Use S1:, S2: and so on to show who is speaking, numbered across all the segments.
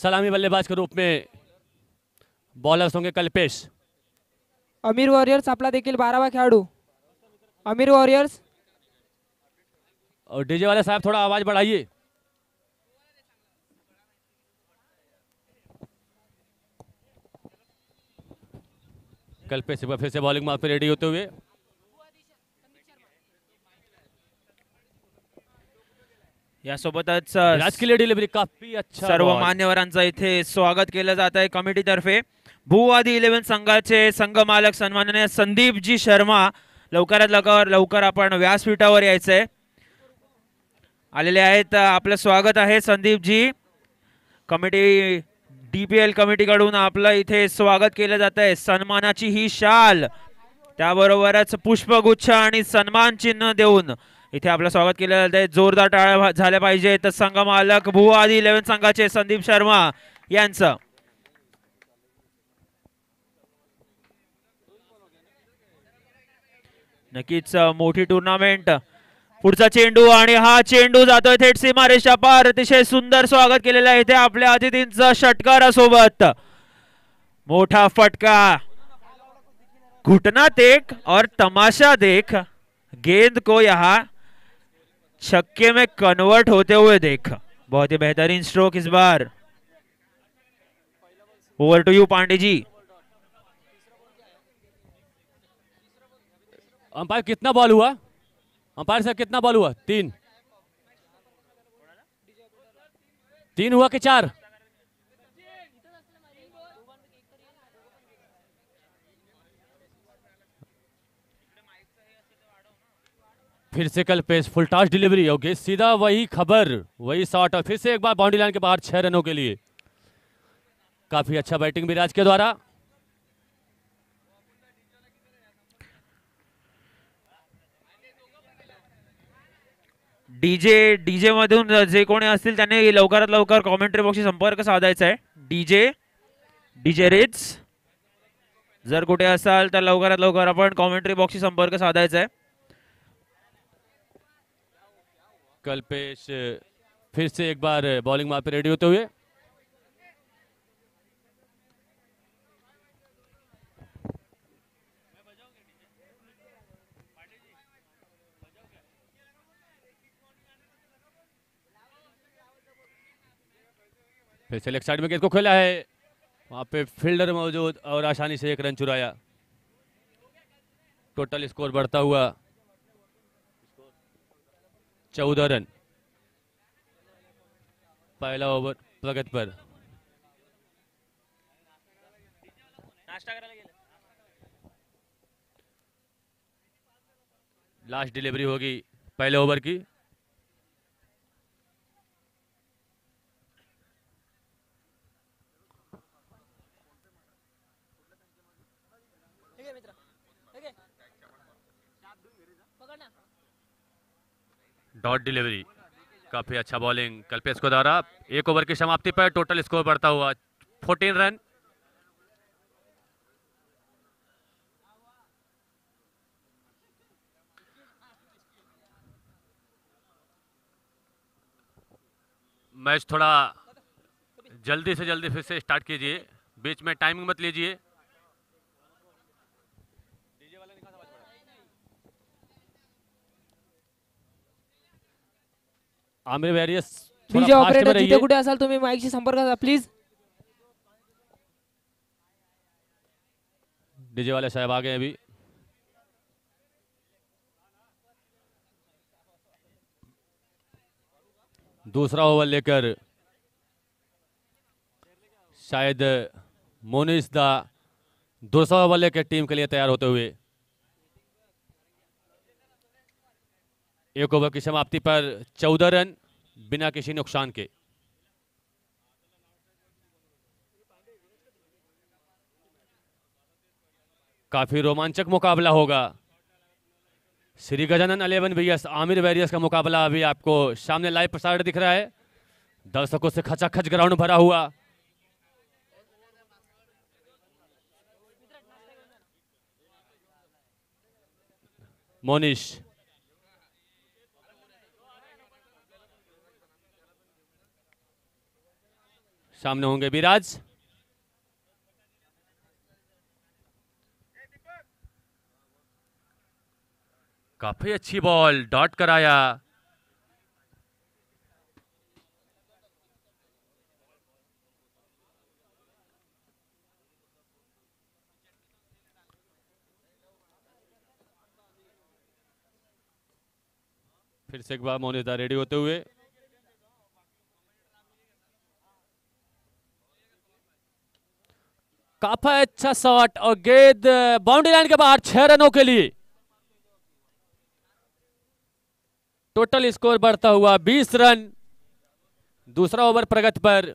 S1: सलामी बल्लेबाज के रूप में बॉलर्स होंगे कल्पेश।
S2: अमीर वॉरियर्स आपला देखील 12वा खेळाडू अमीर वॉरियर्स।
S1: और डीजे वाले साहब थोड़ा आवाज बढ़ाइए। कल्पेश फिर से बॉलिंग मार्क पे रेडी होते हुए।
S3: यासोबतच
S1: राजकीय डिलिव्हरी काफी अच्छा।
S3: सर्व मान्यवरांचं इथे स्वागत केलं जात आहे कमिटीतर्फे। भूवादी 11 संघाचे संघ मालक सन्माननीय संदीपजी शर्मा लवकरात लवकर आपण व्यासपीठावर यायचंय आलेले आहेत। आपलं स्वागत आहे संदीपजी। कमिटी DPL कमिटीकडून आपलं इथे स्वागत केलं जात आहे। सन्मानाची ही शाल त्याबरोबरच पुष्पगुच्छ आणि सन्मान चिन्ह देऊन इथे आपलं स्वागत केलं जात आहे। जोरदार टाळ्या झाल्या पाहिजेत संघ मालक भूवादी 11 संघाचे संदीप शर्मा यांचं। नक्कीच मोठी टुर्नामेंट। पुढचा चेंडू आणि हा चेंडू जातोय थेट सीमारेषा पार। अतिशय सुंदर स्वागत केलेलं आहे इथे आपल्या अतिथींचं षटकारासोबत। मोठा फटका, घुटना देख और तमाशा देख, गेंद को यहाँ छक्के में कन्वर्ट होते हुए देख। बहुत ही बेहतरीन स्ट्रोक इस बार। Over to you Pandey ji.
S1: Umpire कितना बॉल हुआ? अंपायर साहब कितना बॉल हुआ? 3 हुआ कि 4? फिर से कल्पेश फुल टॉस डिलीवरी होगी, सीधा वही खबर वही शॉट और फिर से एक बार बाउंड्री लाइन के बाहर 6 रनों के लिए। काफी अच्छा बैटिंग विराज के द्वारा।
S3: डीजे मधून जे कोणी असतील त्यांनी लवकरात लवकर कॉमेंट्री बॉक्सशी संपर्क साधायचा आहे। डीजे रिट्स जर कुठे असाल तर लवकरात लवकर आपण कॉमेंट्री बॉक्सशी संपर्क साधायचा आहे।
S1: कल्पेश फिर से एक बार बॉलिंग मार पे रेडी होते हुए। फिर से लेफ्ट साइड में गेंद को खेला है, वहां पे फील्डर मौजूद और आसानी से 1 रन चुराया। टोटल स्कोर बढ़ता हुआ 14 रन। पहला ओवर प्रगति पर। लास्ट डिलीवरी होगी पहले ओवर की। डॉट डिलीवरी, काफी अच्छा बॉलिंग कल्पेश को द्वारा। 1 ओवर की समाप्ति पर टोटल स्कोर बढ़ता हुआ 14 रन। मैच थोड़ा जल्दी से जल्दी फिर से स्टार्ट कीजिए, बीच में टाइमिंग मत लीजिए। आमिर वेरियस
S2: डीजे ऑपरेटर जिथे कुठे असाल तुम्ही माईकशी संपर्क साधा प्लीज।
S1: डीजे वाले साहब आ गए अभी। दूसरा ओवर लेकर शायद मोनिस दा दूसरा ओवर लेकर टीम के लिए तैयार होते हुए। 1 ओवर की समाप्ति पर 14 रन बिना किसी नुकसान के। काफी रोमांचक मुकाबला होगा। श्री गजानन 11 VS आमिर वेरियस का मुकाबला अभी आपको सामने लाइव प्रसारण दिख रहा है। दर्शकों से खचाखच ग्राउंड भरा हुआ। मोनिश सामने होंगे विराज। काफी अच्छी बॉल, डॉट कराया। फिर से एक बार मोनिता रेडी होते हुए। काफी अच्छा शॉट और गेंद बाउंड्री लाइन के बाहर, 6 रनों के लिए। टोटल स्कोर बढ़ता हुआ 20 रन। दूसरा ओवर प्रगति पर।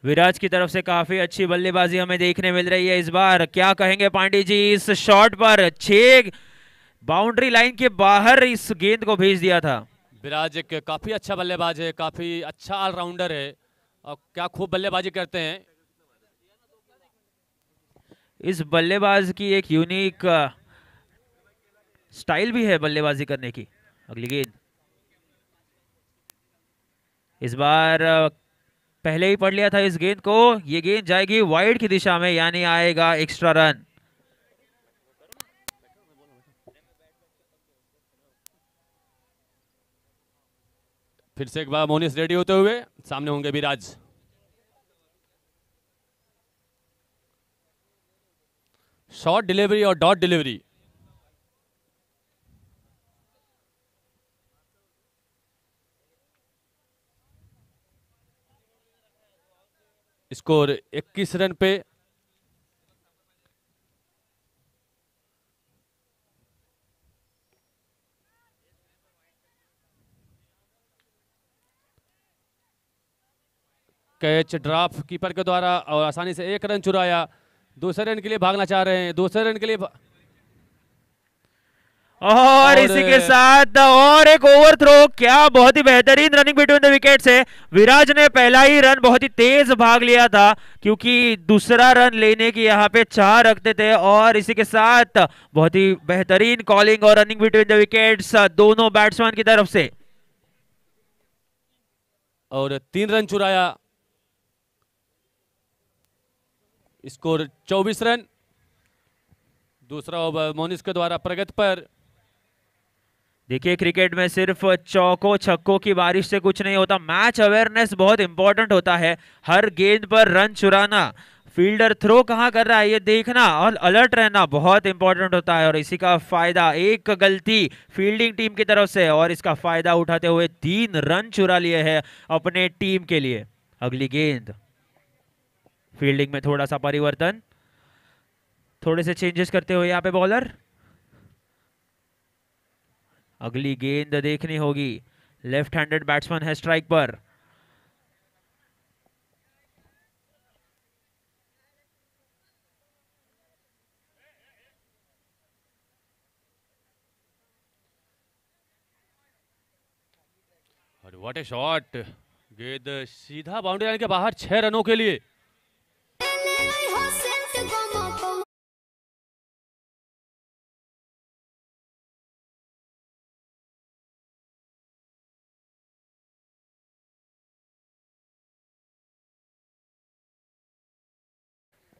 S3: विराज की तरफ से काफी अच्छी बल्लेबाजी हमें देखने मिल रही है इस बार। क्या कहेंगे पांडे जी इस शॉट पर? 6 बाउंड्री लाइन के बाहर इस गेंद को भेज दिया था।
S1: विराज एक काफी अच्छा बल्लेबाज है, काफी अच्छा ऑलराउंडर है और क्या खूब बल्लेबाजी करते हैं।
S3: इस बल्लेबाज की एक यूनिक स्टाइल भी है बल्लेबाजी करने की। अगली गेंद इस बार पहले ही पढ़ लिया था इस गेंद को। ये गेंद जाएगी वाइड की दिशा में, यानी आएगा एक्स्ट्रा रन।
S1: फिर से एक बार मोनिस रेडी होते हुए। सामने होंगे विराज। शॉर्ट डिलीवरी और डॉट डिलीवरी। स्कोर 21 रन पे। कैच ड्रॉप कीपर के द्वारा और आसानी से 1 रन चुराया। दूसरे रन के लिए भागना चाह रहे हैं, दूसरे रन के लिए
S3: और इसी के साथ और एक ओवर थ्रो। क्या बहुत ही बेहतरीन रनिंग बिटवीन द विकेट्स है। विराज ने पहला ही रन बहुत ही तेज भाग लिया था, क्योंकि दूसरा रन लेने की यहाँ पे चाह रखते थे। और इसी के साथ बहुत ही बेहतरीन कॉलिंग और रनिंग बिटवीन द विकेट्स दोनों बैट्समैन की तरफ से।
S1: और 3 रन चुराया। Score 24 run. दूसरा ओवर मोनिस के द्वारा प्रगति पर।
S3: देखिए क्रिकेट में सिर्फ चौकों छक्कों की बारिश से कुछ नहीं होता। मैच अवेयरनेस बहुत इंपॉर्टेंट होता है। हर गेंद पर रन चुराना, फील्डर थ्रो कहां कर रहा है ये देखना और अलर्ट रहना बहुत इंपॉर्टेंट होता है। और इसी का फायदा, एक गलती फील्डिंग टीम की तरफ से और इसका फायदा उठाते हुए 3 रन चुरा लिए हैं अपने टीम के लिए। अगली गेंद फील्डिंग में थोड़ा सा परिवर्तन, थोड़े से चेंजेस करते हुए यहाँ पे बॉलर। अगली गेंद देखनी होगी। लेफ्ट हैंडेड बैट्समैन है स्ट्राइक पर।
S1: और व्हाट ए शॉट। गेंद सीधा बाउंड्री लाइन के बाहर, 6 रनों के लिए।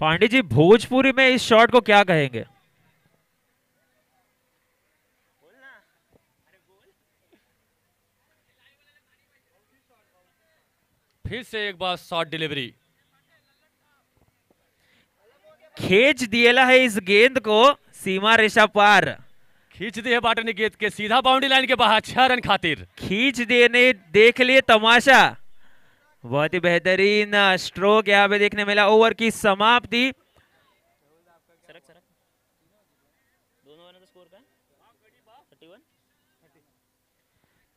S3: पांडे जी भोजपुरी में इस शॉट को क्या कहेंगे?
S1: फिर से एक बार शॉर्ट डिलीवरी।
S3: खींच दिया है इस गेंद को सीमा रेखा पार।
S1: खींच दिए बाटर ने गेंद के सीधा बाउंड्री लाइन के बाहर, 6 रन खातिर।
S3: खींच देने देख लिए तमाशा। बहुत ही बेहतरीन स्ट्रोक यहाँ पे देखने मिला। ओवर की समाप्ति।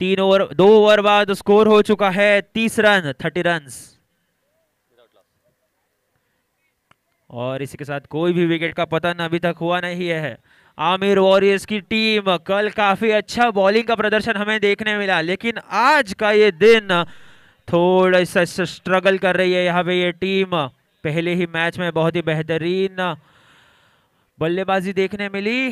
S3: तीन ओवर 2 ओवर बाद स्कोर हो चुका है 30 रन, 30 रन। और इसी के साथ कोई भी विकेट का पतन अभी तक हुआ नहीं है। आमिर वॉरियर्स की टीम कल काफी अच्छा बॉलिंग का प्रदर्शन हमें देखने मिला, लेकिन आज का ये दिन थोड़ा सा स्ट्रगल कर रही है यहाँ पे ये टीम। पहले ही मैच में बहुत ही बेहतरीन बल्लेबाजी देखने मिली।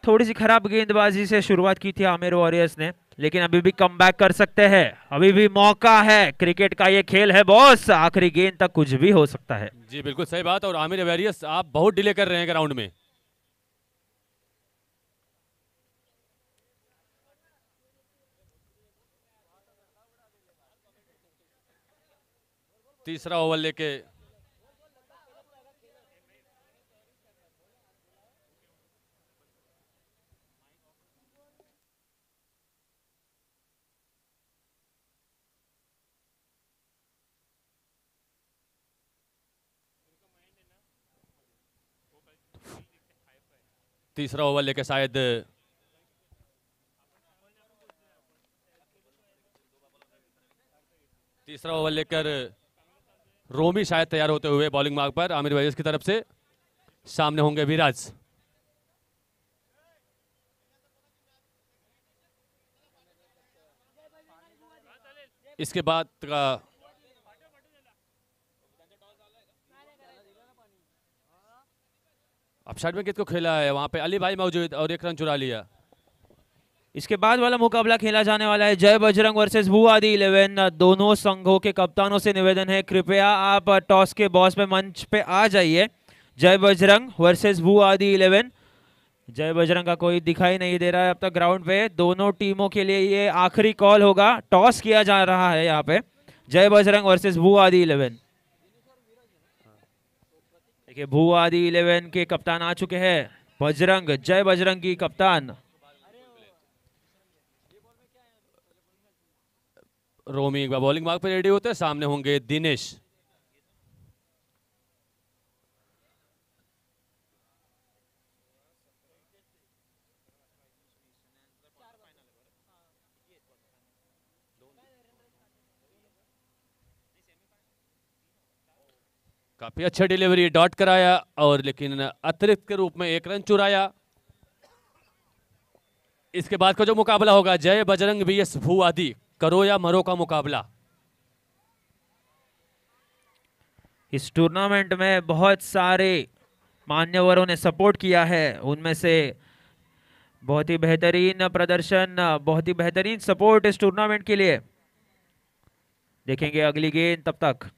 S3: थोड़ी सी खराब गेंदबाजी से शुरुआत की थी आमिर वॉरियर्स ने, लेकिन अभी भी कम बैक कर सकते हैं, अभी भी मौका है। क्रिकेट का ये खेल है बॉस, आखिरी गेंद तक कुछ भी हो सकता है।
S1: जी बिल्कुल सही बात। और आमिर वेरियस आप बहुत डिले कर रहे हैं ग्राउंड में। तीसरा ओवर लेके तीसरा ओवर लेके शायद तीसरा ओवर लेकर रोमी शायद तैयार होते हुए बॉलिंग मार्ग पर आमिर वेरियस की तरफ से। सामने होंगे विराज। इसके बाद का अब साइड में किसको खेला है, वहां पे अली भाई मौजूद और एक रन चुरा लिया।
S3: इसके बाद वाला मुकाबला खेला जाने वाला है जय बजरंग वर्सेस भूआदि 11। दोनों संघों के कप्तानों से निवेदन है, कृपया आप टॉस के बॉस पे मंच पे आ जाइए। जय बजरंग वर्सेस भूआदि 11। जय बजरंग का कोई दिखाई नहीं दे रहा है अब तक ग्राउंड पे। दोनों टीमों के लिए ये आखिरी कॉल होगा, टॉस किया जा रहा है यहाँ पे। जय बजरंग वर्सेस भूआदि 11। देखिए भूआदि 11 के कप्तान आ चुके हैं, बजरंग, जय बजरंग की कप्तान
S1: रोमी एक बार बॉलिंग मार्ग पे रेडी होते हैं। सामने होंगे दिनेश। काफी अच्छा डिलीवरी, डॉट कराया और लेकिन अतिरिक्त के रूप में एक रन चुराया। इसके बाद का जो मुकाबला होगा जय बजरंग वीएस भूआदि, करो या मरो का मुकाबला।
S3: इस टूर्नामेंट में बहुत सारे मान्यवरों ने सपोर्ट किया है, उनमें से बहुत ही बेहतरीन प्रदर्शन, बहुत ही बेहतरीन सपोर्ट इस टूर्नामेंट के लिए। देखेंगे अगली गेंद, तब तक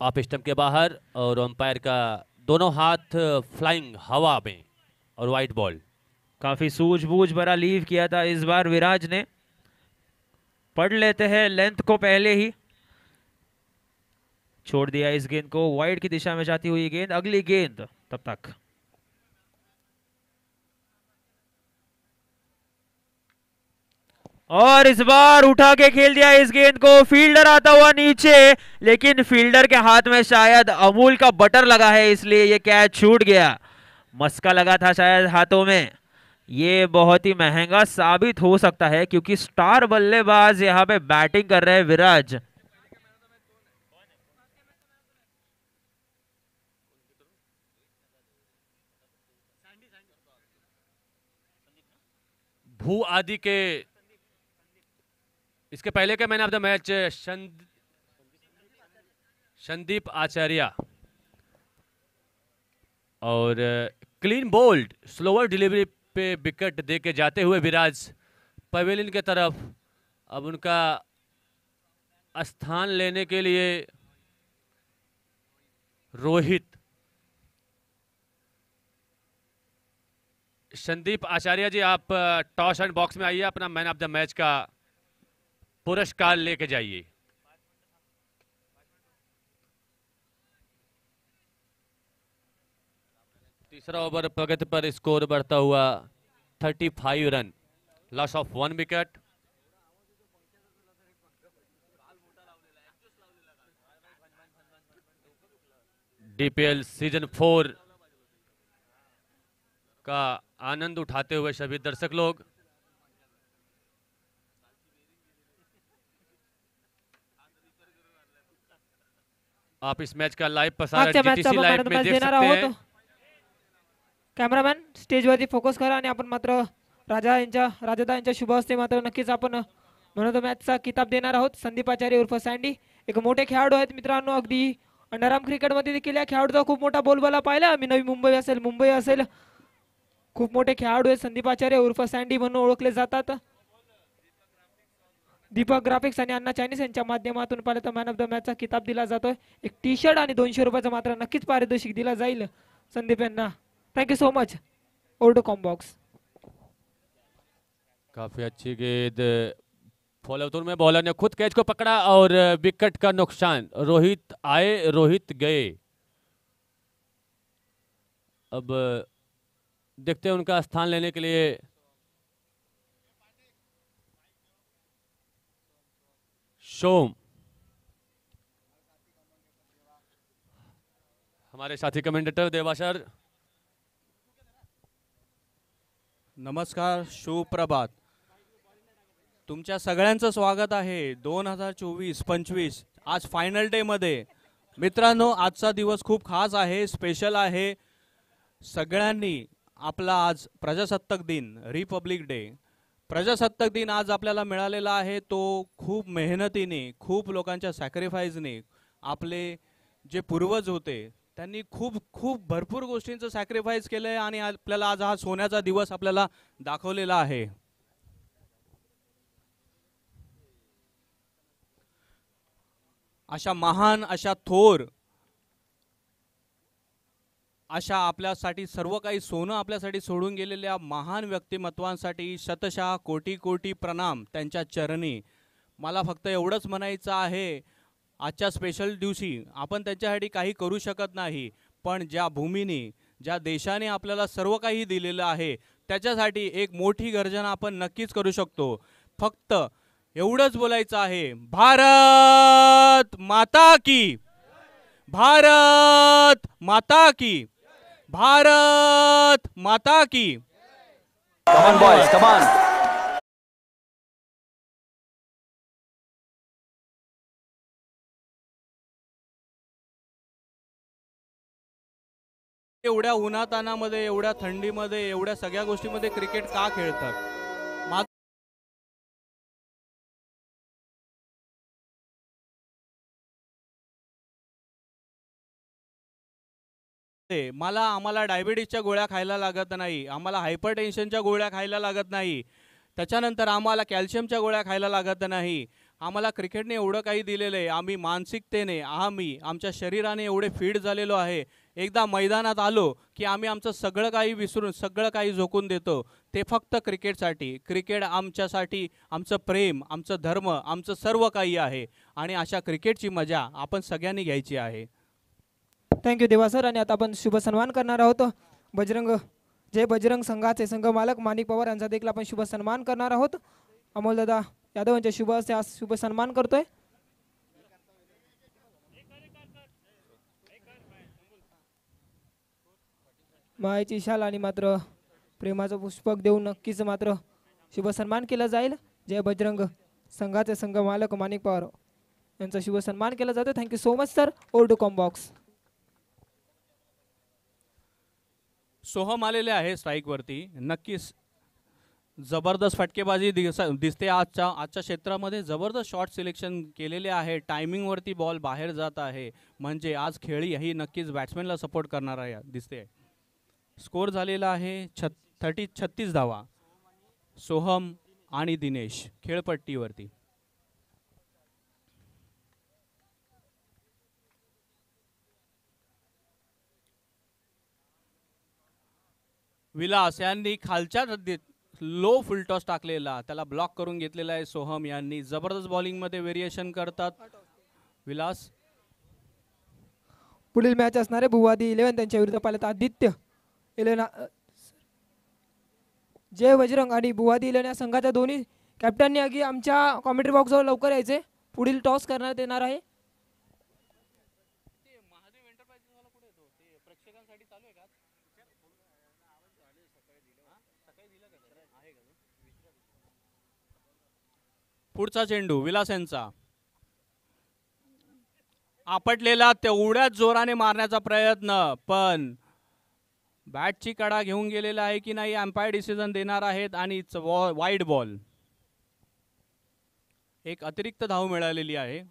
S1: ऑफ स्टंप के बाहर और अंपायर का दोनों हाथ फ्लाइंग हवा में और वाइट बॉल।
S3: काफी सूझबूझ भरा लीव किया था इस बार विराज ने। पढ़ लेते हैं लेंथ को, पहले ही छोड़ दिया इस गेंद को, वाइड की दिशा में जाती हुई गेंद। अगली गेंद, तब तक और इस बार उठा के खेल दिया इस गेंद को। फील्डर आता हुआ नीचे, लेकिन फील्डर के हाथ में शायद अमूल का बटर लगा है, इसलिए ये कैच छूट गया। मस्का लगा था शायद हाथों में। ये बहुत ही महंगा साबित हो सकता है क्योंकि स्टार बल्लेबाज यहाँ पे बैटिंग कर रहे हैं विराज।
S1: भूआदि के इसके पहले के man of the match Sandeep Acharya और क्लीन बोल्ड स्लोअर डिलीवरी पे विकेट दे के जाते हुए विराज पवेलियन के तरफ अब उनका स्थान लेने के लिए रोहित। संदीप आचार्य जी, आप टॉस एंड बॉक्स में आइए, अपना मैन ऑफ द मैच का पुरस्कार लेके जाइए। तीसरा ओवर प्रगति पर स्कोर बढ़ता हुआ 35 run, loss of 1 wicket. DPL season 4 का आनंद उठाते हुए सभी दर्शक लोग। आप इस मैच का लाइव प्रसारण जीटीसी लाइव में देख सकते हैं।
S2: कॅमेरामॅन स्टेजवरती फोकस करा आणि आपण मात्र राजादा यांच्या शुभ हस्ते मात्र नक्कीच आपण म्हणतो मॅचचा किताब देणार आहोत। संदीप आचार्य उर्फ सँडी एक मोठे खेळाडू आहेत मित्रांनो, अगदी अंडरआर्म क्रिकेटमध्ये देखील या खेळाडूचा खूप मोठा बोलबाला पाहिला आम्ही. नवी मुंबई असेल खूप मोठे खेळाडू आहेत. संदीप आचार्य उर्फ सँडी म्हणून ओळखले जातात. दीपक ग्राफिक्स आणि अण्णा चायनीस यांच्या माध्यमातून पाहिलं तर मॅन ऑफ द मॅचचा किताब दिला जातोय. एक टी शर्ट आणि 200 रुपयाचा मात्र नक्कीच पारितोषिक दिला जाईल संदीप यांना. Thank you so much. Over to combox.
S1: काफी अच्छी गेंद, फॉलोथ्रू में बॉलर ने खुद कैच को पकड़ा और विकेट का नुकसान. रोहित आए रोहित गए. अब देखते हैं उनका स्थान लेने के लिए सोम, हमारे साथी कमेंटेटर देवाशर.
S4: नमस्कार, सुप्रभात. तुमच्या सगळ्यांचं स्वागत आहे 2024-25 आज फायनल डे मध्ये. मित्रांनो, आजचा दिवस खूप खास आहे, स्पेशल आहे. सगळ्यांनी आपला आज प्रजासत्ताक दिन, रिपब्लिक डे, प्रजासत्ताक दिन आज आपल्याला मिळालेला आहे. तो खूप मेहनतीने, खूप लोकांच्या सॅक्रिफाईसने, आपले जे पूर्वज होते त्यांनी खूप खूप भरपूर गोष्टींचं सॅक्रिफाईस केलंय आणि आपल्याला आज हा सोन्याचा दिवस आपल्याला दाखवलेला आहे. अशा महान, अशा थोर, अशा आपल्यासाठी सर्व काही सोनं आपल्यासाठी सोडून गेलेल्या महान व्यक्तिमत्वांसाठी शतशः कोटी कोटी प्रणाम त्यांच्या चरणी. मला फक्त एवढंच म्हणायचं आहे, आजच्या स्पेशल दिवशी आपण त्यांच्यासाठी काही करू शकत नाही, पण ज्या भूमीने, ज्या देशाने आपल्याला सर्व काही दिलेलं आहे त्याच्यासाठी एक मोठी गर्जना आपण नक्कीच करू शकतो. फक्त एवढंच बोलायचं आहे, भारत माता की, भारत माता की, भारत माता की.
S5: Come on boys, come on.
S4: एवढ्या उन्हातानामध्ये, एवढ्या थंडीमध्ये, एवढ्या सगळ्या गोष्टीमध्ये क्रिकेट का खेळतात? आम्हाला डायबिटीजच्या गोळ्या खायला लागत नाही, आम्हाला हायपरटेन्शनच्या गोळ्या खायला लागत नाही, त्याच्यानंतर आम्हाला कॅल्शियमच्या गोळ्या खायला लागत नाही. आम्हाला क्रिकेटने एवढं काही दिलेलं आहे. आम्ही मानसिकतेने, आमच्या शरीराने एवढे फिट झालेलो आहे. एकदा मैदानात आलो की आम्ही आमचं सगळं काही विसरून सगळं काही झोकून देतो, ते फक्त क्रिकेटसाठी. क्रिकेट आमच्यासाठी आमचं प्रेम, आमचं धर्म, आमचं सर्व काही आहे आणि अशा क्रिकेटची मजा आपण सगळ्यांनी घ्यायची आहे.
S2: थँक्यू देवा सर. आणि आता आपण शुभ सन्मान करणार आहोत जय बजरंग संघाचे संघ मालक माणिक पवार यांचा देखील आपण शुभ सन्मान करणार आहोत. अमोल दादा यादव यांच्या शुभ हस्ते आज शुभ सन्मान करतोय. मायेची शाल आणि मात्र प्रेमाचं पुष्पक देऊन नक्कीच मात्र शुभ सन्मान केला जाईल. जय बजरंग संघाचे संघ मालक माणिक पवार यांचा शुभ सन्मान केला जातो. Thank you so much sir. Over to comm box.
S4: Soham आलेले आहे स्ट्राईक वरती. नक्कीच जबरदस्त फटकेबाजी दिसते. आजच्या क्षेत्रामध्ये जबरदस्त शॉट सिलेक्शन केलेले आहे. टायमिंग वरती बॉल बाहेर जात आहे, म्हणजे आज खेळी ही नक्कीच बॅट्समॅनला सपोर्ट करणार आहे दिसते. स्कोर झालेला आहे 36 धावा. सोहम आणि दिनेश खेळपट्टीवरती. विलास यांनी खालच्या लो फुलटॉस टाकलेला, त्याला ब्लॉक करून घेतलेला आहे. सोहम यांनी जबरदस्त बॉलिंग मध्ये व्हेरिएशन करतात विलास.
S2: पुढील मॅच असणार आहे भुवादी 11 त्यांच्या विरुद्ध पाहिलं तर आदित्य 11. जय बजरंग आणि भुवादी 11 या संघाच्या दोन्ही कॅप्टननी आधी आमच्या कॉमेंट्री बॉक्सवर लवकर यायचे. पुढील टॉस करण्यात येणार आहे.
S4: पुढचा चेंडू विलास यांचा आपटलेला, तेवढ्याच जोराने मारण्याचा प्रयत्न, पण बॅटची कडा घेऊन गेलेला आहे की नाही अंपायर डिसिजन देणार आहेत आणि वाईड बॉल. एक अतिरिक्त धाव मिळालेली आहे.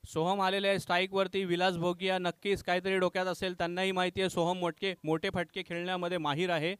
S4: सोहम आलेले आहे स्ट्राईक वरती. विलास भोगिया नक्कीच काहीतरी डोक्यात असेल, त्यांनाही माहिती आहे सोहम मोठे फटके खेळण्यामध्ये माहीर आहे.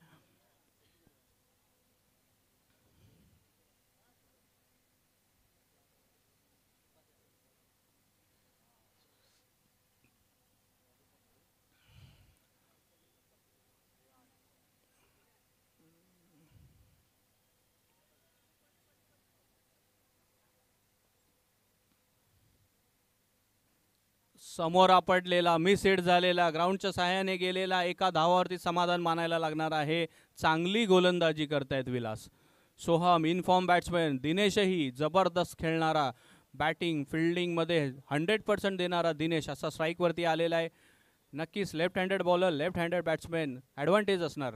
S4: समोर आपटलेला, मिस हिट झालेला, ग्राउंडच्या सहाय्याने गेलेला एका धावावरती समाधान मानायला लागणार आहे. चांगली गोलंदाजी करतायत विलास. सोहम इनफॉर्म बॅट्समॅन. दिनेशही जबरदस्त खेळणारा, बॅटिंग फिल्डिंगमध्ये 100% देणारा दिनेश असा स्ट्राईकवरती आलेला आहे. नक्कीच left handed bowler, left handed batsman, advantage असणार.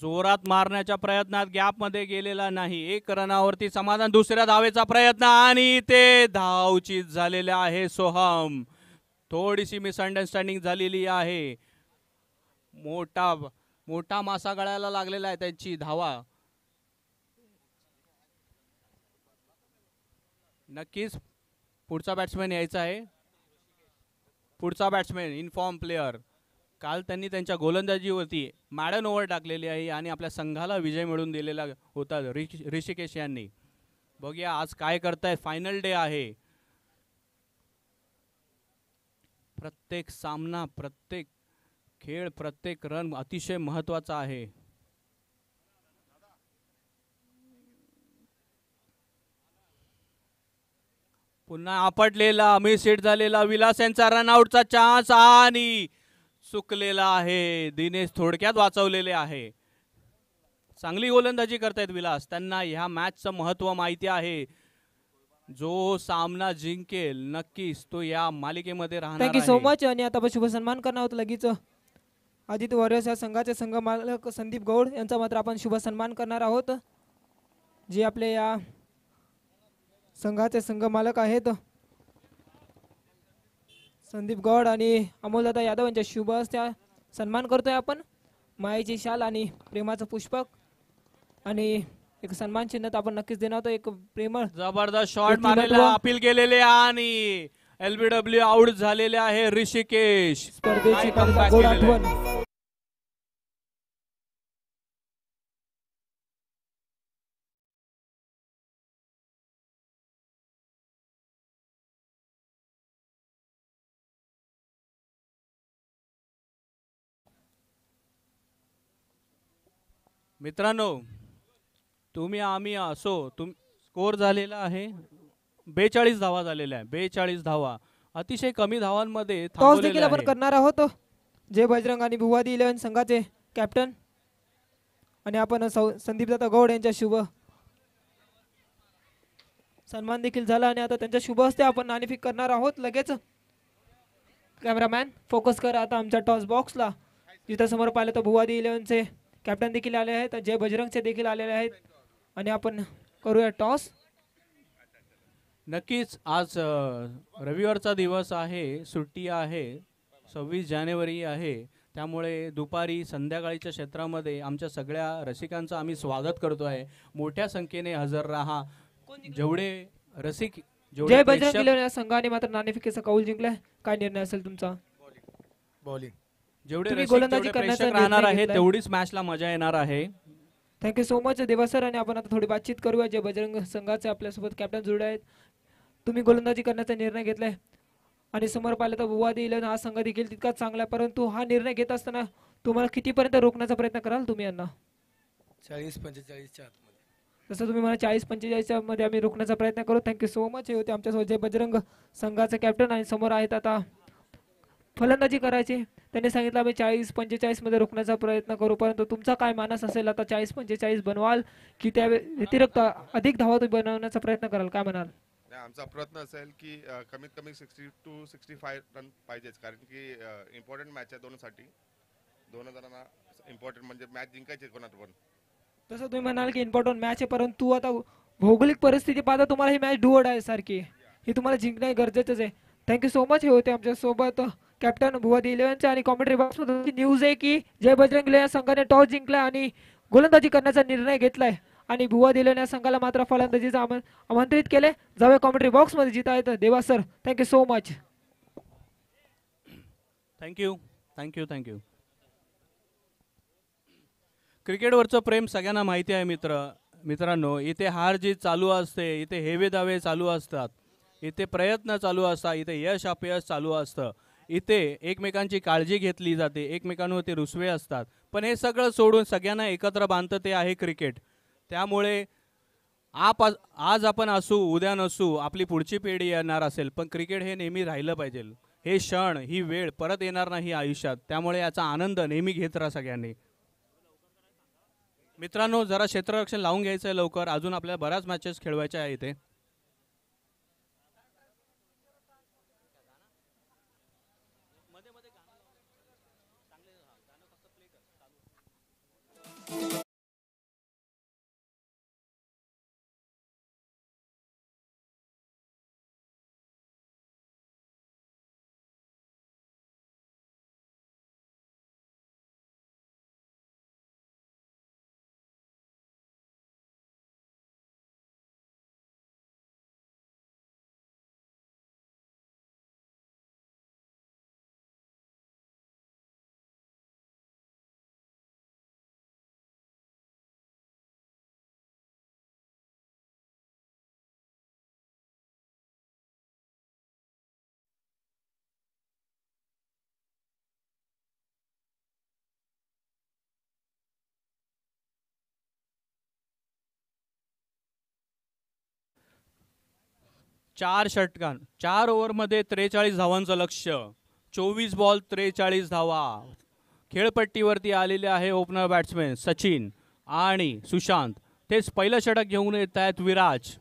S4: जोरात मारण्याच्या प्रयत्नात गॅपमध्ये गेलेला नाही. एक रनावरती समाधान. दुसऱ्या धावेचा प्रयत्न आणि ते धावचीत झालेले आहे सोहम. थोडीशी मिसअंडरस्टँडिंग झालेली आहे. मोठा मासा गळायला लागलेला आहे त्यांची धावा. नक्कीच पुढचा बॅट्समॅन यायचा आहे. पुढचा बॅट्समॅन इनफॉर्म प्लेयर. काल त्यांनी त्यांच्या गोलंदाजीवरती मॅडन ओव्हर टाकलेली आहे आणि आपल्या संघाला विजय मिळवून दिलेला होता ऋषिकेश यांनी. बघूया आज काय करतायत. फायनल डे आहे. प्रत्येक सामना, प्रत्येक खेळ, प्रत्येक रन अतिशय महत्त्वाचा आहे. पुन्हा आपटलेला, मिस हिट झालेला विलास यांचा रनआउटचा चान्स आणि चुकलेला आहे. दिनेश थोडक्यात वाचवलेले आहे. चांगली गोलंदाजी करतायत विलास. त्यांना ह्या मॅचचं महत्त्व माहिती आहे. जो सामना जिंकेल नक्कीच तो या मालिकेमध्ये राहणार.
S2: Thank you so much. आणि आता आपण शुभ सन्मान करणार आहोत लगेच. आदित्य वॉरियर्स या संघाचे संघ मालक संदीप गौड यांचा मात्र आपण शुभ सन्मान करणार आहोत, जे आपले या संघाचे संघ मालक आहेत. संदीप गौड आणि अमोलदादा यादव यांच्या शुभ हस्ते सन्मान करतोय आपण. मायेची शाल आणि प्रेमाचं पुष्पक आणि एक सन्मान चिन्ह आपण नक्कीच देणार आहोत. एक प्रेमळ
S4: जबरदस्त शॉट मारलेला, अपील केलेले आणि LBW आउट झालेले आहे ऋषिकेश.
S2: स्पर्धेची गोड आठवण.
S4: मित्रांनो, तुम्ही आम्ही असो, स्कोर झालेला आहे 42 धावा झालेल्या आहे. 42 धावा अतिशय कमी धावांमध्ये
S2: टॉस देखील आपण करणार आहोत. जय बजरंग आणि भुवादी 11 संघाचे कॅप्टन आणि आपण संदीपदादा गौड यांच्या शुभ सन्मान देखील झाला आणि आता त्यांच्या शुभ हस्ते आपण नाणेफेक करणार आहोत लगेच. कॅमेरामॅन फोकस करा आता आमच्या टॉस बॉक्सला. जिथं समोर पाहिलं तर भुवादी 11चे कॅप्टन देखील आले आहेत, जय बजरंगचे देखील आलेले आहेत आणि आपण करूया टॉस.
S4: नक्कीच आज रविवारचा दिवस आहे, सुट्टी आहे, 26 जानेवारी आहे. त्यामुळे दुपारी संध्याकाळीच्या क्षेत्रामध्ये आमच्या सगळ्या रसिकांचं आम्ही स्वागत करतो आहे. मोठ्या संख्येने हजर राहा. जेवढे रसिक
S2: जय बजरंग या संघाने मात्र नाणेफेकीचा कौल जिंकलाय. काय निर्णय असेल तुमचा?
S5: बॉलिंग.
S4: जेवढे गोलंदाजी प्रेक्षक राहणार आहे तेवढीच मॅचला मजा येणार आहे.
S2: थँक्यू सो मच देवा सर. आणि आपण आता थोडी बातचीत करूया. जय बजरंग संघाचे आपल्यासोबत कॅप्टन जुळले आहेत. तुम्ही गोलंदाजी करण्याचा निर्णय घेतलाय आणि समोर पाहिलं तर भुवादी 11 हा संघ देखील तितकाच चांगला आहे, परंतु हा निर्णय घेत असताना तुम्हाला कितीपर्यंत रोखण्याचा प्रयत्न कराल तुम्ही यांना?
S5: 40-45च्या आतमध्ये.
S2: जसं तुम्ही मला 40-45 मध्ये आम्ही रोखण्याचा प्रयत्न करू. Thank you so much. हे होते आमच्यासोबत जय बजरंग संघाचे कॅप्टन आणि समोर आहेत आता फलंदाजी करायची. त्यांनी सांगितलं आम्ही 40-45 मध्ये रोखण्याचा प्रयत्न करू, परंतु तुमचा काय मानस असेल आता 40-45 बनवाल की त्या व्यतिरिक्त अधिक धावा तुम्ही बनवण्याचा प्रयत्न कराल? काय म्हणाल?
S6: आमचा प्रयत्न असेल की कमीत कमी 60 to 65 रन पाहिजेच, कारण की इम्पॉर्टंट मॅच आहे दोनसाठी. दोन जणांना इम्पॉर्टंट म्हणजे मॅच जिंकायची कोणाला पण.
S2: तसं तुम्ही म्हणाल की इम्पॉर्टंट मॅच आहे, परंतु आता भौगोलिक परिस्थिती पाहता तुम्हाला ही मॅच डू ऑर डाय सारखी ही तुम्हाला जिंकणे गरजेचंच आहे. Thank you so much. हे होते आमच्या सोबत कॅप्टन भुवादी 11चे आणि कॉमेंट्री बॉक्स मध्ये न्यूज आहे की जय बजरंग या संघाने टॉस जिंकला आणि गोलंदाजी करण्याचा निर्णय घेतलाय आणि भुवादी या संघाला मात्र फलंदाजीचा आमंत्रित केले. जाऊया कॉमेंट्री बॉक्स मध्ये जिता येतं Deva sir. Thank you so much.
S4: Thank you thank you thank you. क्रिकेटवरचं प्रेम सगळ्यांना माहिती आहे मित्रांनो. इथे हार जीत चालू असते, इथे हेवे दावे चालू असतात, इथे प्रयत्न चालू असतात, इथे यश अपयश चालू असतं, इथे एकमेकांची काळजी घेतली जाते, एकमेकांवरती रुसवे असतात. पण हे सगळं सोडून सगळ्यांना एकत्र बांधतं ते आहे क्रिकेट. त्यामुळे आज आपण असू उद्या नसू, आपली पुढची पिढी येणार असेल, पण क्रिकेट हे नेहमी राहिलं पाहिजे. हे क्षण ही वेळ परत येणार नाही आयुष्यात. त्यामुळे याचा आनंद नेहमी घेत राहा सगळ्यांनी. मित्रांनो जरा क्षेत्ररक्षण लावून घ्यायचं आहे लवकर. अजून आपल्याला बऱ्याच मॅचेस खेळवायच्या आहे इथे. चार षटकां 4 ओव्हरमध्ये 43 धावांचं लक्ष्य, 24 बॉल 43 धावा. खेळपट्टीवरती आलेले आहे ओपनर बॅट्समॅन सचिन आणि सुशांत. तेच पहिलं षटक घेऊन येत आहेत विराज.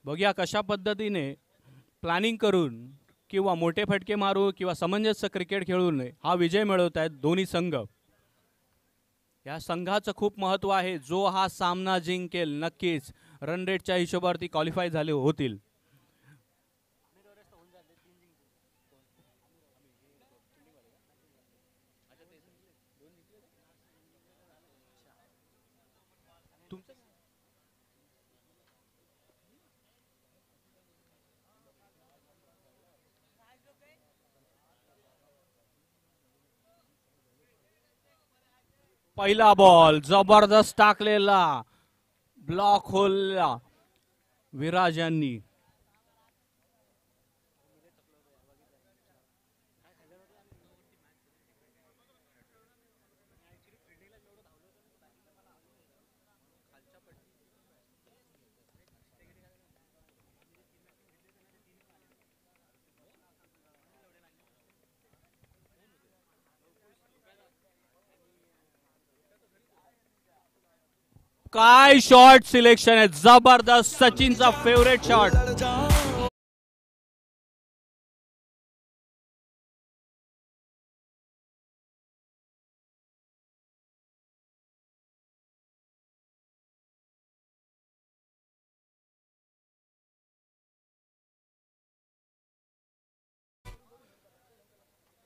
S4: बघूया कशा पद्धतीने प्लॅनिंग करून किंवा मोठे फटके मारू किंवा समंजस क्रिकेट खेळून हा विजय मिळवत आहेत दोन्ही संघ. या संघाचं खूप महत्त्व आहे. जो हा सामना जिंकेल नक्कीच रन रेटच्या हिशोबावरती क्वालिफाय झाले होतील. पहिला बॉल जबरदस्त टाकलेला, ब्लॉक होलला विराज यांनी. काय शॉट सिलेक्शन आहे, जबरदस्त. सचिनचा फेवरेट शॉट.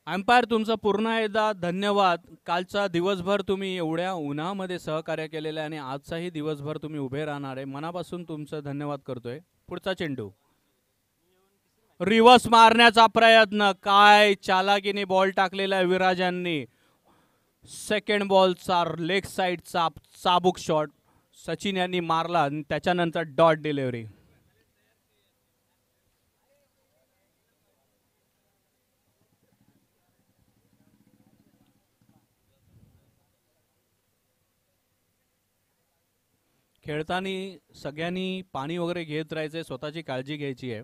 S4: अंपायर तुमचं पुन्हा एकदा धन्यवाद. कालचा दिवसभर तुम्ही एवढ्या उन्हामध्ये सहकार्य केलेलं आहे आणि आजचाही दिवसभर तुम्ही उभे राहणार आहे. मनापासून तुमचं धन्यवाद करतोय. पुढचा चेंडू रिव्हर्स मारण्याचा प्रयत्न, काय चालाकीने बॉल टाकलेला आहे विराजांनी. सेकंड बॉलचा लेग साइडचा चाबूक शॉट सचिन यांनी मारला आणि त्याच्यानंतर डॉट डिलिव्हरी. खेळताना सगळ्यांनी पाणी वगैरे घेत राहायचंय, स्वतःची काळजी घ्यायची आहे.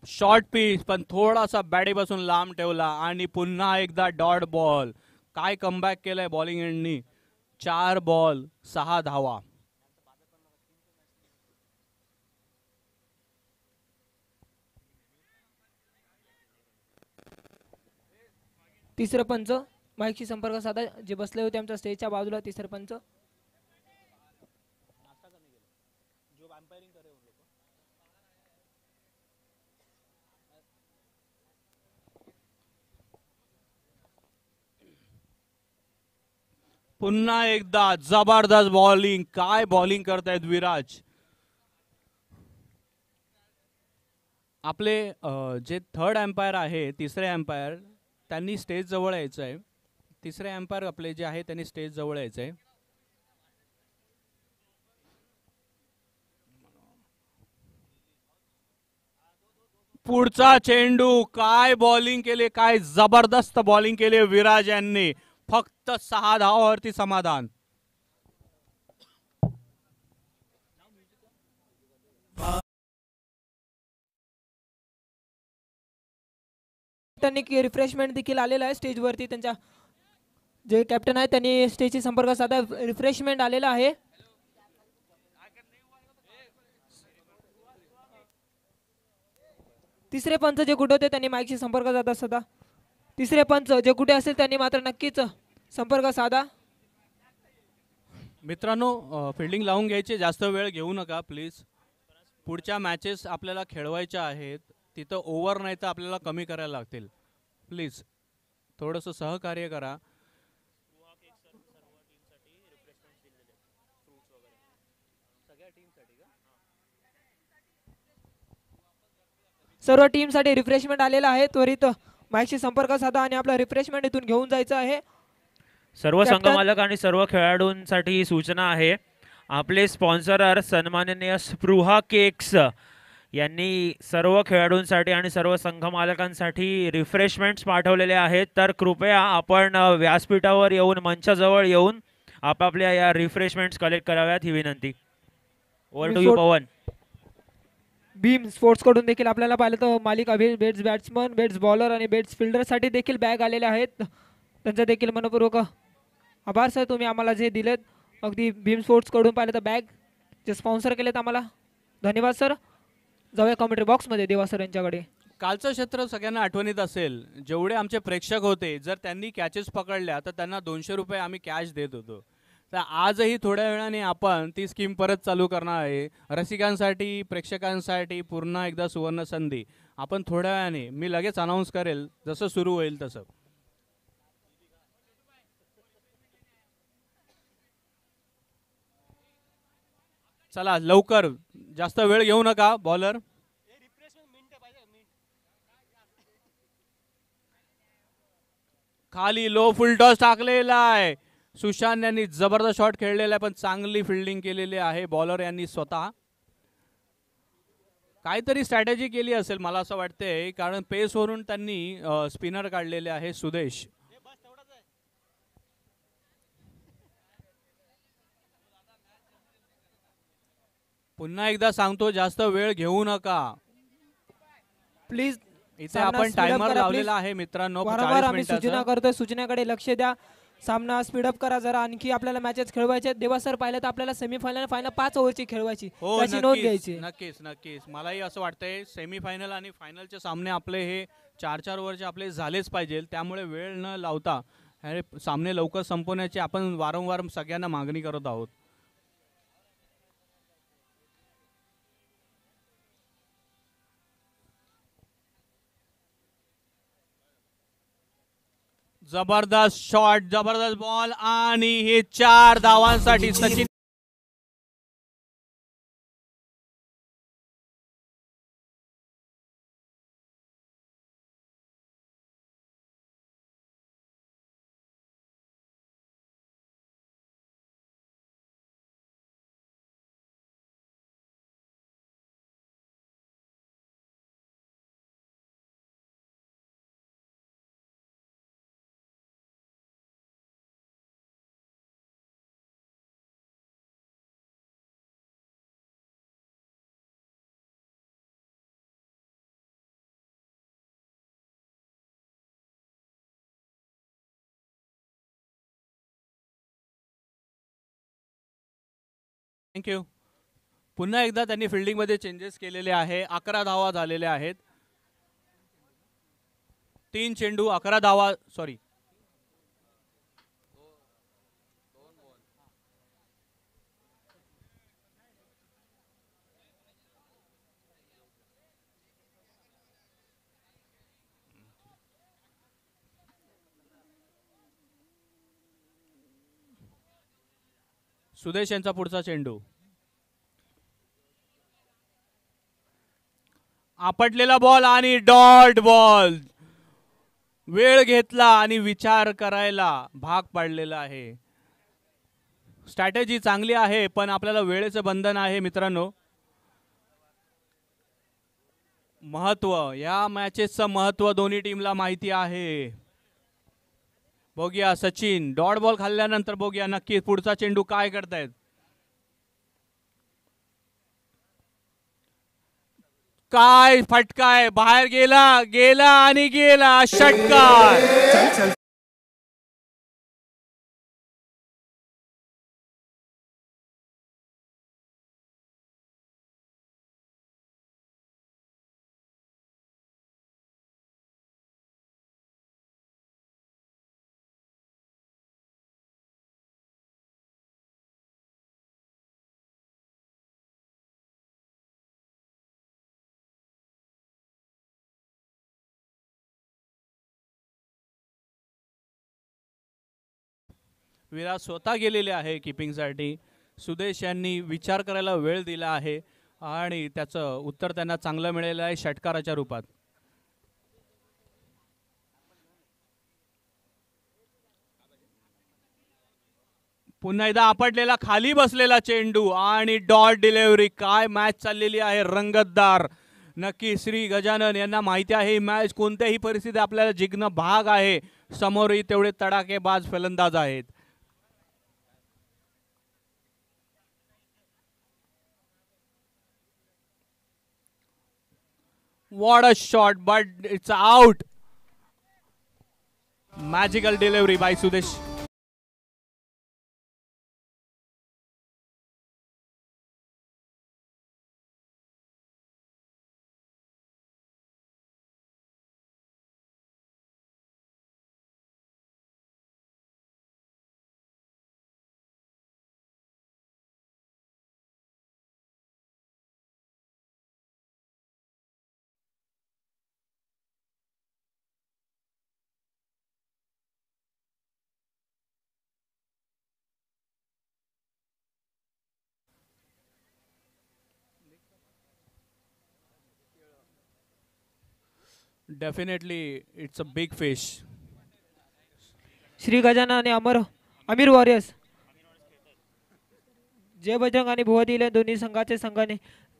S4: शॉर्ट पिच पण थोडासा बॅटीपासून लांब ठेवला आणि पुन्हा एकदा डॉट बॉल. काय कमबॅक केलंय बॉलिंग एंडनी. 4 बॉल 6 धावा.
S2: तिसरं पंच माईकशी संपर्क साधा, जे बसले होते आमच्या स्टेजच्या बाजूला. तिसरं पंच
S4: पुन्हा एकदा जबरदस्त बॉलिंग, काय बॉलिंग करतायत विराज. आपले जे थर्ड एम्पायर आहे, तिसरे एम्पायर, त्यांनी स्टेज जवळ यायचं आहे. तिसरे एम्पायर आपले जे आहे त्यांनी स्टेज जवळ यायचं आहे. पुढचा चेंडू, काय बॉलिंग केले, काय जबरदस्त बॉलिंग केले विराज यांनी. फक्त 6 धावावरती समाधान.
S2: त्यांनी रिफ्रेशमेंट देखील आलेला आहे स्टेजवरती. त्यांच्या जे कॅप्टन आहे त्यांनी स्टेजशी संपर्क साधा, रिफ्रेशमेंट आलेला आहे. तिसरे पंच जे कुठे होते त्यांनी माईकशी संपर्क साधा सदा. तिसरे पंच जे कुठे असेल त्यांनी मात्र नक्कीच संपर्क साधा.
S4: मित्रांनो, फिल्डिंग लावून घ्यायचे, जास्त वेळ घेऊ नका प्लीज. पुढच्या मॅचेस आपल्याला खेळवायच्या आहेत, तिथं ओव्हर नाही तर आपल्याला कमी करायला लागतील. प्लीज थोडंसं सहकार्य करा.
S2: सर्व टीमसाठी रिफ्रेशमेंट आलेला आहे. त्वरित माईकशी संपर्क साधा आणि आपला रिफ्रेशमेंट इथून घेऊन जायचं आहे.
S3: सर्व
S2: कॅप्टन-
S3: संघमालक आणि सर्व खेळाडूंसाठी ही सूचना आहे. आपले स्पॉन्सर सन्माननीय स्पृहा केक्स यांनी सर्व खेळाडूंसाठी आणि सर्व संघमालकांसाठी रिफ्रेशमेंट्स पाठवलेले आहेत. तर कृपया आपण व्यासपीठावर येऊन, मंचाजवळ येऊन आपापल्या या रिफ्रेशमेंट्स कलेक्ट कराव्यात ही विनंती. Over to you Pawan.
S2: Bhim sports कडून देखील आपल्याला पाहिलं तर मालिका बेट्स बॅट्समन, बेट्स बॉलर आणि बेट्स फिल्डरसाठी देखील बॅग आलेले आहेत. त्यांचा देखील मनपूर्वक आभार सर, तुम्ही आम्हाला जे दिलेत. अगदी भीम स्पोर्ट्स कडून पाहिलं तर बॅग जे स्पॉन्सर केलेत आम्हाला, धन्यवाद सर. जाऊया कमेंट्री बॉक्समध्ये देवा सर यांच्याकडे.
S4: कालचं क्षेत्र सगळ्यांना आठवणीत असेल. जेवढे आमचे प्रेक्षक होते, जर त्यांनी कॅचेस पकडल्या तर त्यांना 200 रुपये आम्ही कॅश देत होतो. तर आजही थोड्या वेळाने आपण ती स्कीम परत चालू करणार आहे. रसिकांसाठी, प्रेक्षकांसाठी पुन्हा एकदा सुवर्ण संधी. आपण थोड्या वेळाने, मी लगेच अनाऊन्स करेल जसं सुरू होईल तसं. चला लवकर, जास्त वेळ घेऊ नका. बॉलर खाली लो फुल टॉस टाकलेला आहे. सुशांत यांनी जबरदस्त शॉट खेळलेला आहे, पण चांगली फिल्डिंग केलेली आहे बॉलर यांनी स्वतः. काहीतरी स्ट्रॅटेजी केली असेल मला असं वाटतंय, कारण पेसवरून त्यांनी स्पिनर काढलेले आहे सुदेश. पुन्हा एकदा सांगतो, जास्त वेळ घेऊ नका
S2: प्लीज.
S4: इथे आपण टायमर लावलेला आहे मित्रांनो.
S2: वारंवार
S4: 40
S2: आम्ही सूचना
S4: मिनिटाचा.
S2: करतोय, सूचनेकडे लक्ष द्या. सामना स्पीडअप करा जरा. आणखी आपल्याला मॅचेस खेळवायचे. देवा सर पाहिलं तर आपल्याला सेमीफायनल फायनल 5 ओव्हरची खेळवायची,
S4: हो
S2: त्याची नोंद घ्यायची.
S4: नक्कीच नक्कीच. मलाही असं वाटतंय सेमीफायनल आणि फायनलचे सामने आपले हे 4-4 ओव्हरचे आपले झालेच पाहिजे. त्यामुळे वेळ न लावता हे सामने लवकर संपवण्याची आपण वारंवार सगळ्यांना मागणी करत आहोत. जबरदस्त शॉट, जबरदस्त बॉल आणि हे 4 धावांसाठी सचिन. थँक्यू. पुन्हा एकदा त्यांनी फिल्डिंगमध्ये चेंजेस केलेले आहे. 11 धावा झालेल्या आहेत. 3 चेंडू 11 धावा. सॉरी, सुदेश यांचा पुढचा चेंडू. आपटलेला बॉल आणि डॉट बॉल. वेळ घेतला आणि विचार करायला भाग पाडलेला आहे. स्ट्रॅटेजी चांगली आहे पण आपल्याला वेळेचं बंधन आहे मित्रांनो. महत्व या मॅचेसचं महत्व दोन्ही टीमला माहिती आहे. बघूया सचिन डॉट बॉल खाल्ल्यानंतर बघूया नक्की पुढचा चेंडू काय करतायत. काय फटकाय बाहेर गेला गेला आणि गेला षटकार. विराट स्वतः गेलेले आहे किपिंगसाठी. सुदेश यांनी विचार करायला वेळ दिला आहे आणि त्याचं उत्तर त्यांना चांगलं मिळालेलं आहे षटकाराच्या रूपात. पुन्हा एकदा आपटलेला खाली बसलेला चेंडू आणि डॉट डिलिव्हरी. काय मॅच चाललेली आहे रंगतदार. नक्की श्री गजानन यांना माहिती आहे ही मॅच कोणत्याही परिस्थितीत आपल्याला जिंकणं भाग आहे. समोरही तेवढे तडाखेबाज फलंदाज आहेत. What a shot, but it's out. Magical delivery by Sudesh. Definitely, it's a big fish.
S2: Shri Gajanan आणि अमीर वॉरियर्स जय बजरंग आणि भुवा दिले दोन्ही संघाने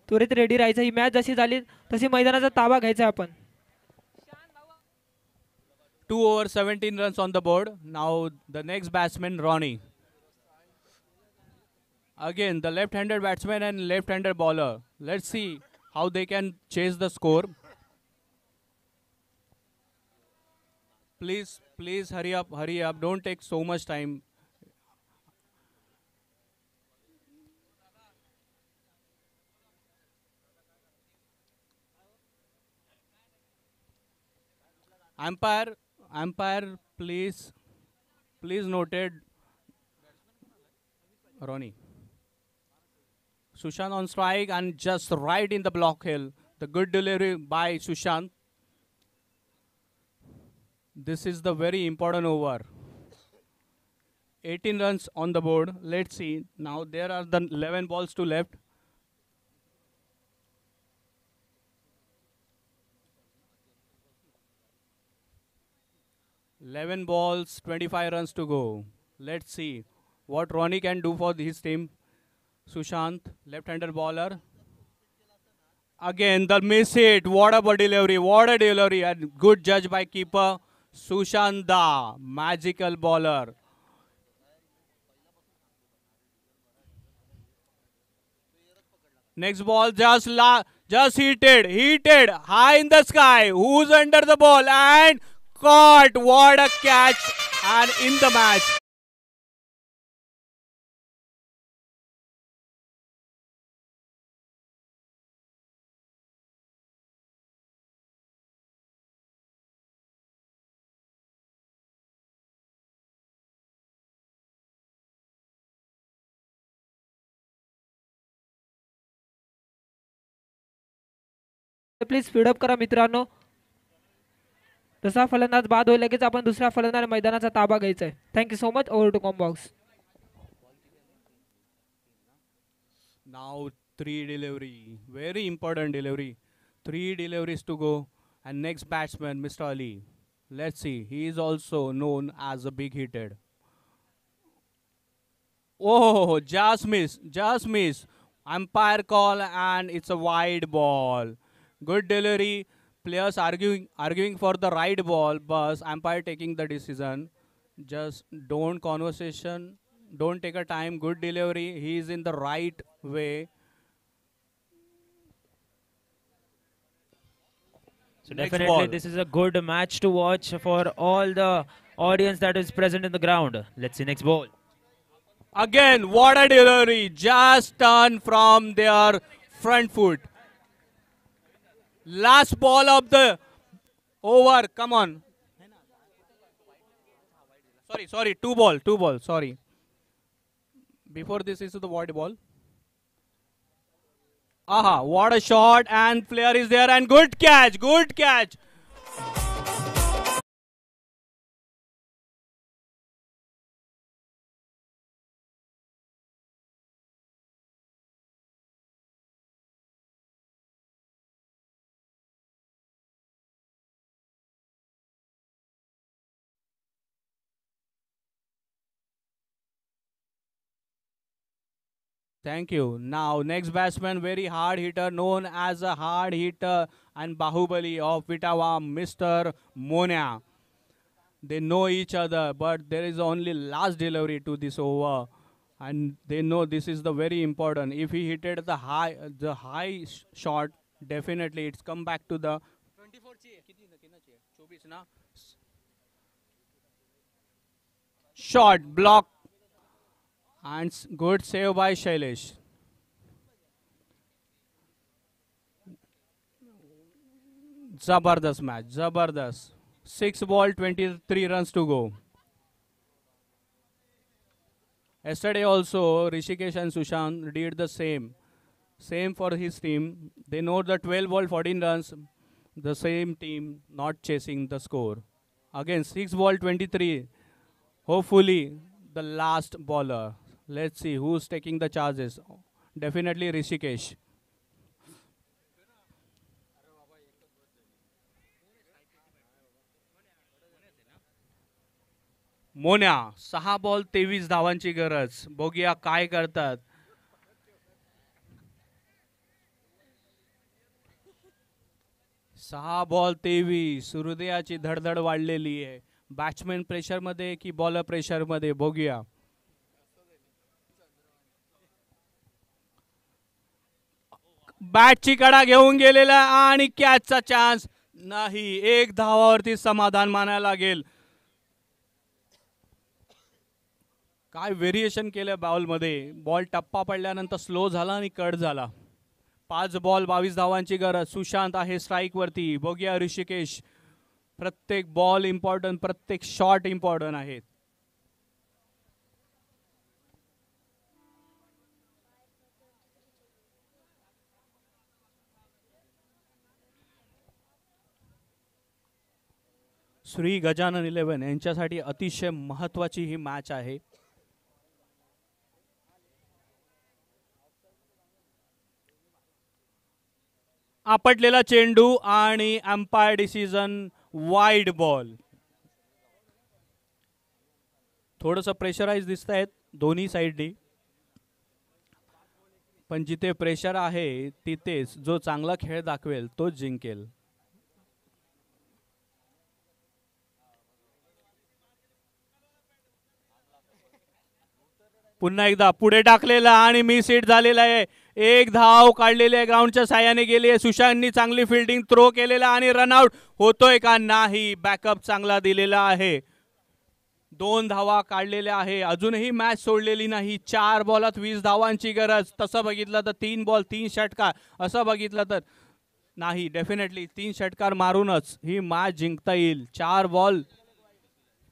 S2: त्वरित रेडी राहायचं. ही मॅच जशी झाली तशी मैदानाचा ताबा घ्यायचा आपण.
S4: 2 over 17 runs on the board. Now the next batsman Ronnie. Again the left-handed batsman and left-handed bowler. Let's see how they can chase the score. Please hurry up. Don't take so much time. Umpire, please noted. Ronnie. Sushant on strike and just right in the block hill. The good delivery by Sushant. This is the very important over. 18 runs on the board. Let's see. Now there are the 11 balls to left. Eleven balls, 25 runs to go. Let's see what Ronnie can do for his team. Sushant, left-handed bowler. Again, the miss hit. What a delivery. And good judge by keeper. Sushant Da, magical bowler. Next ball just heated high in the sky. Who's under the ball and caught. What a catch and in the match.
S2: Please speed up करा मित्रांनो. जसा फलंदाज बाद होईल लगेच आपण दुसऱ्या फलंदाज मैदानाचा ताबा घ्यायचा आहे. Thank you so much. Over to combox.
S4: Now 3 delivery, very important delivery. 3 deliveries to go. And next batsman, Mr. Ali. Let's see. He is also known as a big hitter. Oh, just miss, just miss. Umpire call and it's a wide ball. Good delivery. Players arguing for the right ball, but umpire taking the decision. Just don't conversation. Don't take a time. Good delivery. He is in the right way.
S3: So
S4: Next
S3: definitely
S4: ball.
S3: this is a good match to watch for all the audience that is present in the ground. Let's see next ball.
S4: Again, what a delivery. Just turn from their front foot. Last ball of the over. Come on. Sorry. Two ball. Sorry. Before this is the wide ball. Aha, what a shot, and player is there, and good catch. Thank you. Now, next batsman, very hard hitter, known as a hard hitter and Bahubali of Vitawam, Mr. Monia. They know each other, but there is only last delivery to this over, and they know this is the very important. If he hit it the high shot, definitely it's come back to the 24 shot block. And good save by Shailesh. Zabardast match. Zabardast. 6 ball, 23 runs to go. Yesterday also, Rishikesh and Sushant did the same. Same for his team. They know the 12 ball, 14 runs. The same team not chasing the score. Again, 6 ball, 23. Hopefully, the last bowler. Let's see who's taking the charges. Definitely Rishikesh. Monya 6 ball 23 धावांची गरज. बघूया काय करतात. सहा ball 23. हृदयाची धडधड वाढलेली आहे. बॅट्समॅन प्रेशर मध्ये की बॉलर प्रेशर मध्ये बघूया. बॅटची कडा घेऊन गेलेला आणि कॅचचा चान्स नाही. एक धावावरती समाधान मानायला लागेल. काय व्हेरिएशन केलं बॉल मध्ये. बॉल टप्पा पडल्यानंतर स्लो झाला आणि कट झाला. 5 बॉल 22 धावांची गरज. सुशांत आहे स्ट्राईक वरती. बघूया ऋषिकेश. प्रत्येक बॉल इम्पॉर्टंट, प्रत्येक शॉट इम्पॉर्टंट आहेत. श्री गजानन 11 यांच्यासाठी अतिशय महत्त्वाची ही मॅच आहे. आपटलेला चेंडू आणि अंपायर डिसिजन वाईड बॉल. थोडंसं प्रेशराइज दिसत आहेत दोन्ही साईडनी, पण जिथे प्रेशर आहे तिथेच जो चांगला खेळ दाखवेल तोच जिंकेल. पुन्हा एकदा पुढे टाकलेला आणि मिस हिट झालेला आहे. एक धाव काढलेली आहे. ग्राउंडच्या साह्याने गेली आहे. सुशांतनी चांगली फिल्डिंग थ्रो केलेला आणि रनआउट होतोय का नाही. बॅकअप चांगला दिलेला आहे. 2 धावा काढलेल्या आहे. अजूनही मॅच सोडलेली नाही. 4 बॉलात 20 धावांची गरज. तसं बघितलं तर 3 बॉल 3 षटकार, असं बघितलं तर नाही. डेफिनेटली 3 षटकार मारूनच ही मॅच जिंकता येईल. 4 बॉल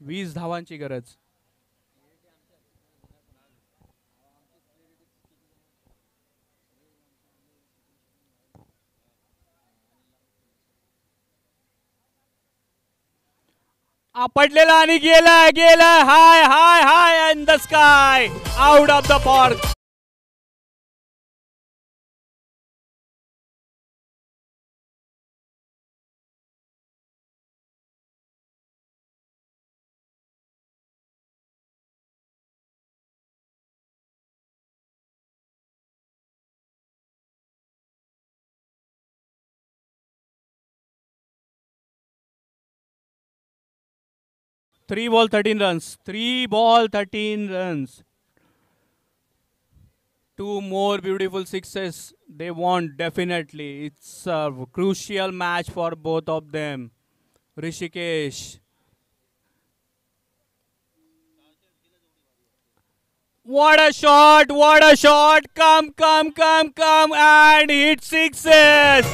S4: 20 धावांची गरज. आपटलेला आणि गेला high high high in the sky, out of the park. 3 ball 13 runs. 3 ball 13 runs. 2 more beautiful sixes they want definitely. It's a crucial match for both of them. Rishikesh. What a shot! What a shot! Come and hit sixes!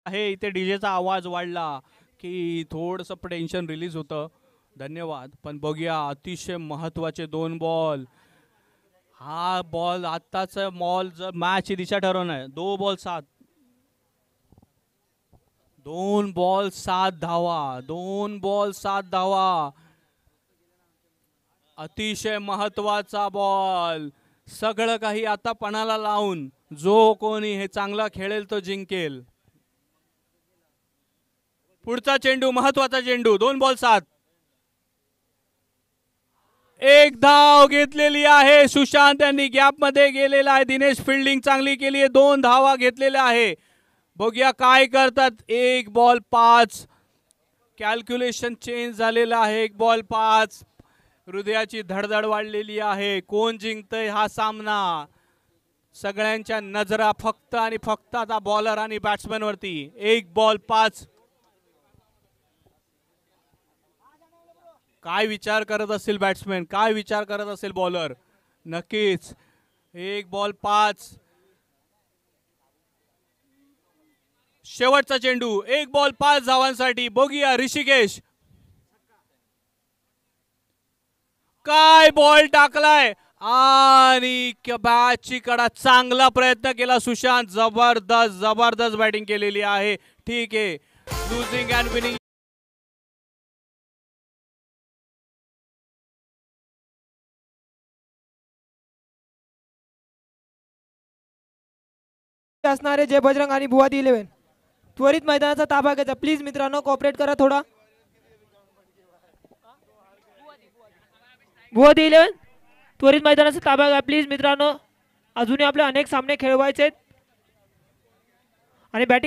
S4: आहे इथे डीजेचा आवाज वाढला की थोडंसं tension release होतं. धन्यवाद. पण बघूया अतिशय महत्त्वाचे 2 बॉल. हा बॉल आत्ताच बॉल जर मॅचची दिशा ठरवणार. 2 बॉल 7. 2 बॉल 7 धावा. 2 बॉल 7 धावा. अतिशय महत्त्वाचा बॉल. सगळं काही आता पणाला लावून जो कोणी हे चांगला खेळेल तो जिंकेल. पुढचा चेंडू महत्वाचा चेंडू. 2 बॉल 7. एक धाव घेतलेली आहे. सुशांत यांनी गॅप मध्ये गेलेला आहे. दिनेश फिल्डिंग चांगली केली आहे. 2 धावा घेतलेल्या आहे. बघूया काय करतात. 1 बॉल 5. कॅल्क्युलेशन चेंज झालेलं आहे. 1 बॉल 5. हृदयाची धडधड वाढलेली आहे. कोण जिंकतंय हा सामना. सगळ्यांच्या नजरा फक्त आणि फक्त आता बॉलर आणि बॅट्समॅन वरती. 1 बॉल 5. काय विचार करत असेल बॅट्समॅन. काय विचार करत असेल बॉलर. नक्कीच 1 बॉल 5. शेवटचा चेंडू. 1 बॉल 5 धावांसाठी. बघूया ऋषिकेश काय बॉल टाकलाय आणि बॅटची कडा. चांगला प्रयत्न केला सुशांत. जबरदस्त बॅटिंग केलेली आहे. ठीक आहे. लुझिंग अँड विनिंग
S2: असणारे जय बजरंग आणि भुवादी 11 त्वरित मैदानाचा ताबा घ्यायचा. प्लीज मित्रांनो कॉपरेट करा थोडा. भुवादी 11 त्वरित मैदानाचा ताबा घ्या प्लीज मित्रांनो. अजूनही आपले अनेक सामने खेळवायचे आहेत आणि बॅटिंग